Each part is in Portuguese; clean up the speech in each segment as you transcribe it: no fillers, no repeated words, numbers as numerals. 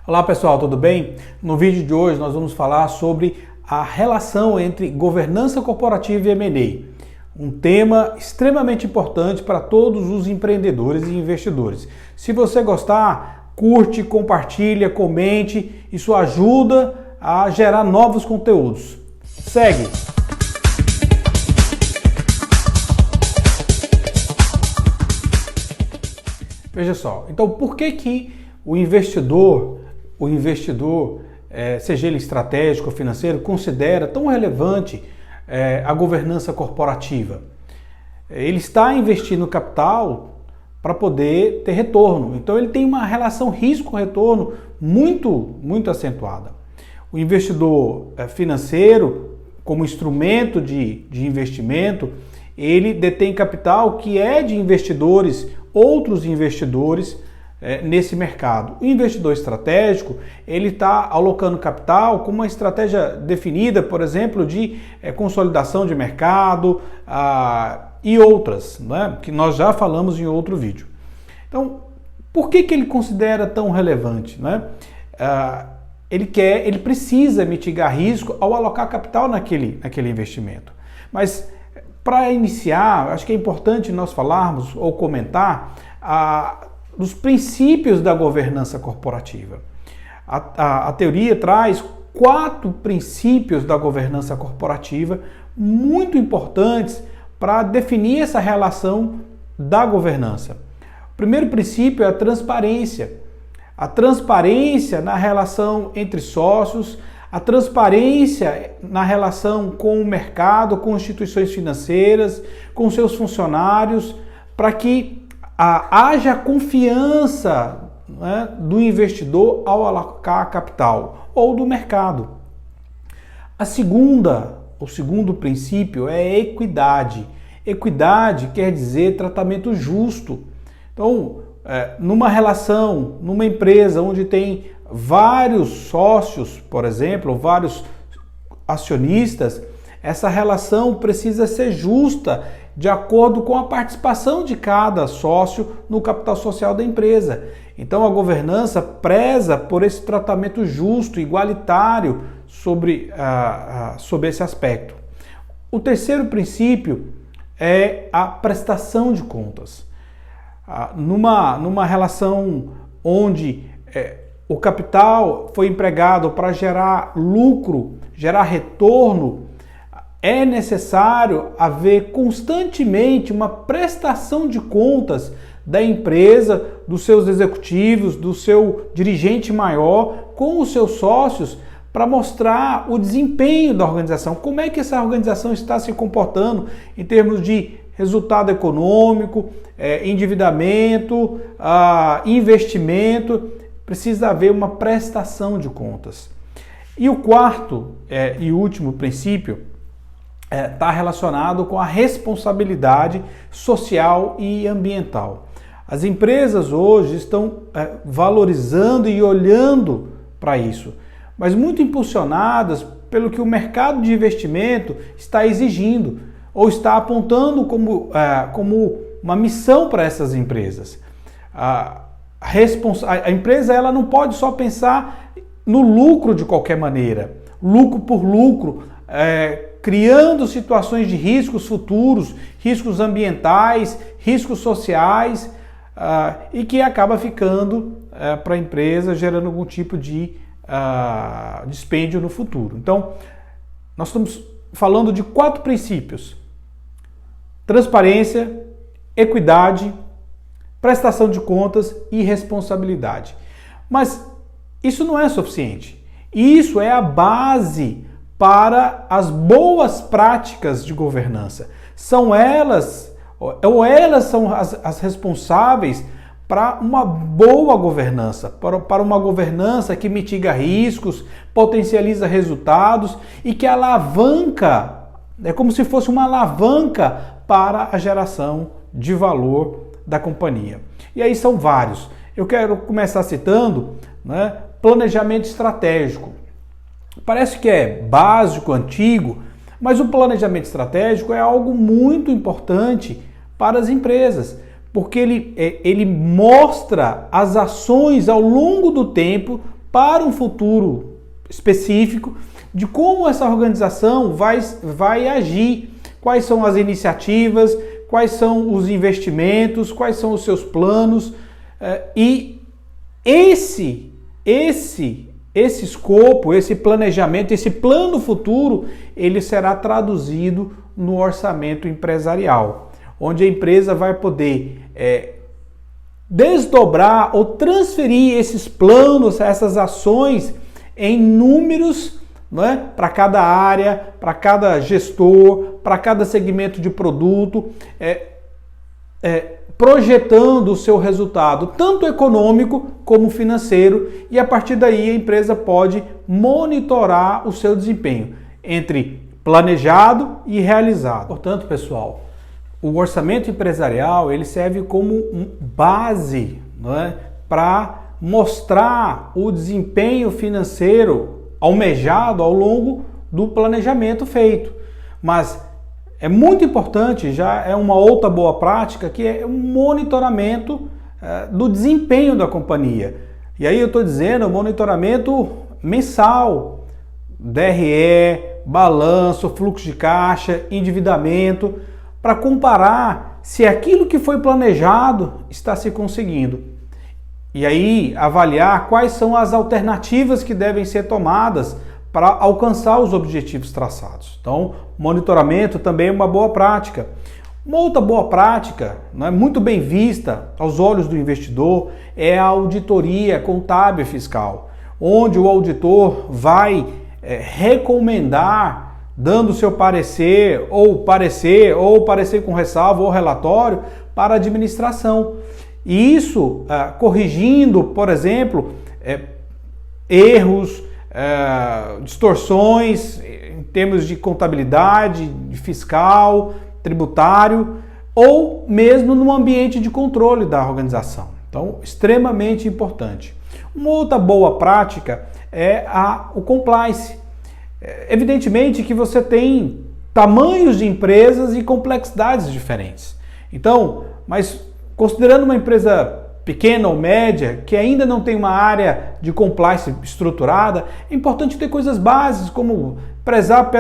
Olá pessoal, tudo bem? No vídeo de hoje nós vamos falar sobre a relação entre governança corporativa e M&A. Um tema extremamente importante para todos os empreendedores e investidores. Se você gostar, curte, compartilha, comente, isso ajuda a gerar novos conteúdos. Segue! Veja só, então por que o investidor, seja ele estratégico ou financeiro, considera tão relevante a governança corporativa? Ele está investindo capital para poder ter retorno, então ele tem uma relação risco-retorno muito acentuada. O investidor financeiro, como instrumento de investimento, ele detém capital que é de outros investidores nesse mercado. O investidor estratégico, ele está alocando capital com uma estratégia definida, por exemplo, de consolidação de mercado e outras, né, que nós já falamos em outro vídeo. Então, por que ele considera tão relevante, né? Ele precisa mitigar risco ao alocar capital naquele investimento. Mas para iniciar, acho que é importante nós falarmos ou comentar dos princípios da governança corporativa. A teoria traz 4 princípios da governança corporativa muito importantes para definir essa relação da governança. O primeiro princípio é a transparência. A transparência na relação entre sócios, a transparência na relação com o mercado, com instituições financeiras, com seus funcionários, para que haja confiança, né, do investidor ao alocar capital ou do mercado. O segundo princípio é a equidade. Equidade quer dizer tratamento justo. Então, numa relação, numa empresa onde tem vários sócios, por exemplo, ou vários acionistas, essa relação precisa ser justa de acordo com a participação de cada sócio no capital social da empresa. Então a governança preza por esse tratamento justo, igualitário sobre esse aspecto. O terceiro princípio é a prestação de contas. Numa relação onde o capital foi empregado para gerar lucro, gerar retorno, é necessário haver constantemente uma prestação de contas da empresa, dos seus executivos, do seu dirigente maior, com os seus sócios, para mostrar o desempenho da organização, como é que essa organização está se comportando em termos de resultado econômico, endividamento, investimento. Precisa haver uma prestação de contas. E o quarto e último princípio está relacionado com a responsabilidade social e ambiental. As empresas hoje estão valorizando e olhando para isso, mas muito impulsionadas pelo que o mercado de investimento está exigindo ou está apontando como uma missão para essas empresas. A empresa ela não pode só pensar no lucro de qualquer maneira, lucro por lucro, criando situações de riscos futuros, riscos ambientais, riscos sociais, e que acaba ficando para a empresa gerando algum tipo de dispêndio no futuro. Então, nós estamos falando de 4 princípios: transparência, equidade, prestação de contas e responsabilidade. Mas isso não é suficiente. Isso é a base para as boas práticas de governança. São elas são as responsáveis para uma boa governança, para uma governança que mitiga riscos, potencializa resultados e que alavanca, é como se fosse uma alavanca para a geração de valor da companhia. E aí são vários. Eu quero começar citando, né, planejamento estratégico. Parece que é básico, antigo, mas o planejamento estratégico é algo muito importante para as empresas, porque ele mostra as ações ao longo do tempo para um futuro específico de como essa organização vai agir, quais são as iniciativas, quais são os investimentos, quais são os seus planos, e esse escopo, esse planejamento, esse plano futuro, ele será traduzido no orçamento empresarial, onde a empresa vai poder desdobrar ou transferir esses planos, essas ações em números, né, para cada área, para cada gestor, para cada segmento de produto, projetando o seu resultado, tanto econômico como financeiro, e a partir daí a empresa pode monitorar o seu desempenho entre planejado e realizado. Portanto, pessoal, o orçamento empresarial ele serve como base, né, para mostrar o desempenho financeiro almejado ao longo do planejamento feito. Mas é muito importante, já é uma outra boa prática, que é o monitoramento do desempenho da companhia. E aí eu estou dizendo monitoramento mensal, DRE, balanço, fluxo de caixa, endividamento, para comparar se aquilo que foi planejado está se conseguindo. E aí avaliar quais são as alternativas que devem ser tomadas para alcançar os objetivos traçados. Então, monitoramento também é uma boa prática. Uma outra boa prática, né, muito bem vista aos olhos do investidor, é a auditoria contábil e fiscal, onde o auditor vai recomendar, dando seu parecer com ressalva ou relatório para a administração. E isso corrigindo, por exemplo, erros, distorções em termos de contabilidade, fiscal, tributário, ou mesmo no ambiente de controle da organização. Então, extremamente importante. Uma outra boa prática é o compliance. Evidentemente que você tem tamanhos de empresas e complexidades diferentes. Então, mas considerando uma empresa pequena ou média, que ainda não tem uma área de compliance estruturada, é importante ter coisas básicas, como prezar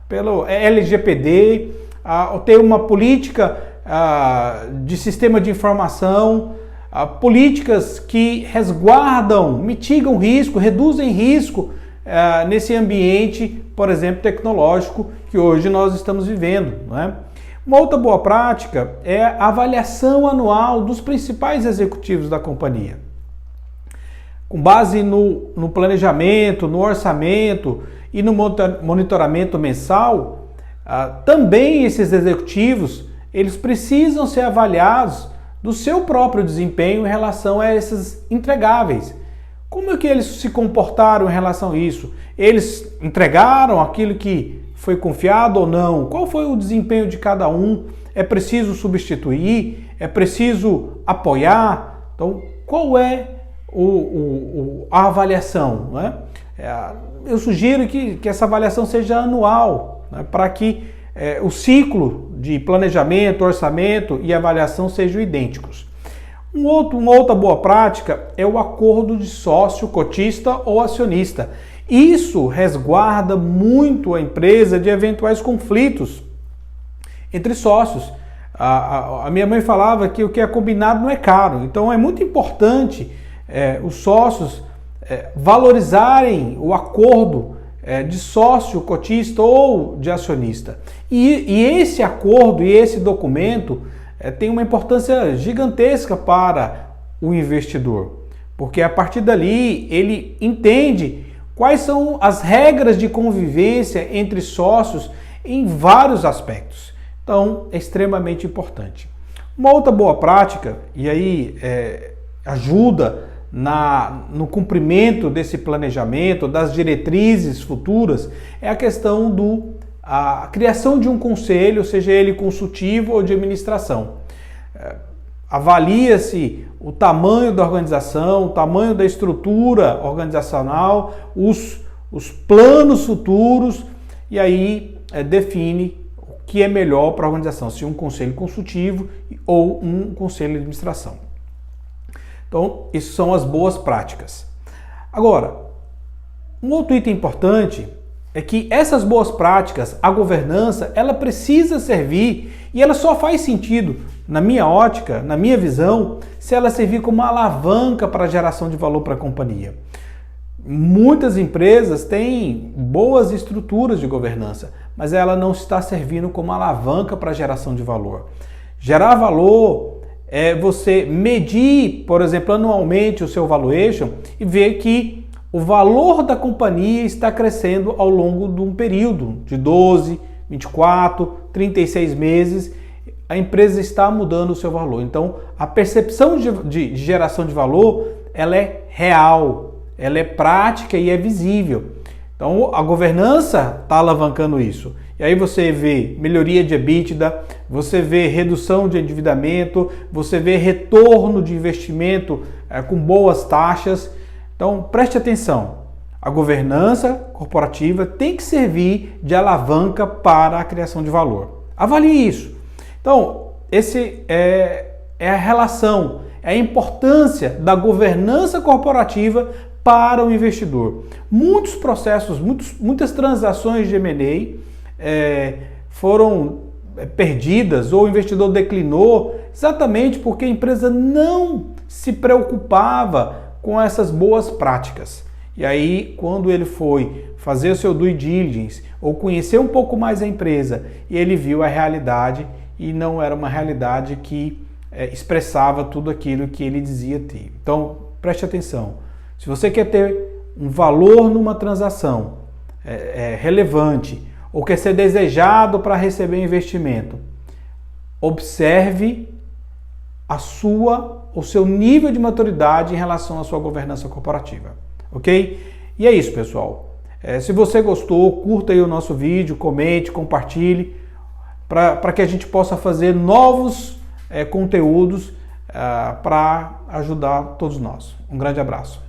pelo LGPD, ter uma política de sistema de informação, políticas que resguardam, mitigam risco, reduzem risco nesse ambiente, por exemplo, tecnológico que hoje nós estamos vivendo, não é? Uma outra boa prática é a avaliação anual dos principais executivos da companhia. Com base no planejamento, no orçamento e no monitoramento mensal, também esses executivos eles precisam ser avaliados do seu próprio desempenho em relação a esses entregáveis. Como é que eles se comportaram em relação a isso? Eles entregaram aquilo que foi confiado ou não? Qual foi o desempenho de cada um? É preciso substituir? É preciso apoiar? Então, qual é a avaliação? Né? Eu sugiro que essa avaliação seja anual, né? Para que o ciclo de planejamento, orçamento e avaliação sejam idênticos. Uma outra boa prática é o acordo de sócio, cotista ou acionista. Isso resguarda muito a empresa de eventuais conflitos entre sócios. A minha mãe falava que o que é combinado não é caro. Então é muito importante os sócios valorizarem o acordo de sócio, cotista ou de acionista. E esse acordo e esse documento tem uma importância gigantesca para o investidor, porque a partir dali ele entende quais são as regras de convivência entre sócios em vários aspectos. Então, é extremamente importante. Uma outra boa prática, e aí ajuda no cumprimento desse planejamento, das diretrizes futuras, é a questão a criação de um conselho, seja ele consultivo ou de administração. Avalia-se o tamanho da organização, o tamanho da estrutura organizacional, os planos futuros, e aí define o que é melhor para a organização, se um conselho consultivo ou um conselho de administração. Então, isso são as boas práticas. Agora, um outro item importante é que essas boas práticas, a governança, ela precisa servir e ela só faz sentido, na minha ótica, na minha visão, se ela servir como uma alavanca para a geração de valor para a companhia. Muitas empresas têm boas estruturas de governança, mas ela não está servindo como alavanca para a geração de valor. Gerar valor é você medir, por exemplo, anualmente o seu valuation e ver que o valor da companhia está crescendo ao longo de um período de 12, 24, 36 meses. A empresa está mudando o seu valor. Então, a percepção de geração de valor, ela é real, ela é prática e é visível. Então, a governança está alavancando isso. E aí você vê melhoria de EBITDA, você vê redução de endividamento, você vê retorno de investimento com boas taxas. Então, preste atenção. A governança corporativa tem que servir de alavanca para a criação de valor. Avalie isso. Então, esse é a relação, é a importância da governança corporativa para o investidor. Muitos processos, muitas transações de M&A foram perdidas ou o investidor declinou exatamente porque a empresa não se preocupava com essas boas práticas. E aí, quando ele foi fazer o seu due diligence ou conhecer um pouco mais a empresa, ele viu a realidade e não era uma realidade que expressava tudo aquilo que ele dizia ter. Então, preste atenção. Se você quer ter um valor numa transação relevante ou quer ser desejado para receber investimento, observe o seu nível de maturidade em relação à sua governança corporativa, ok? E é isso, pessoal. Se você gostou, curta aí o nosso vídeo, comente, compartilhe, para que a gente possa fazer novos conteúdos para ajudar todos nós. Um grande abraço.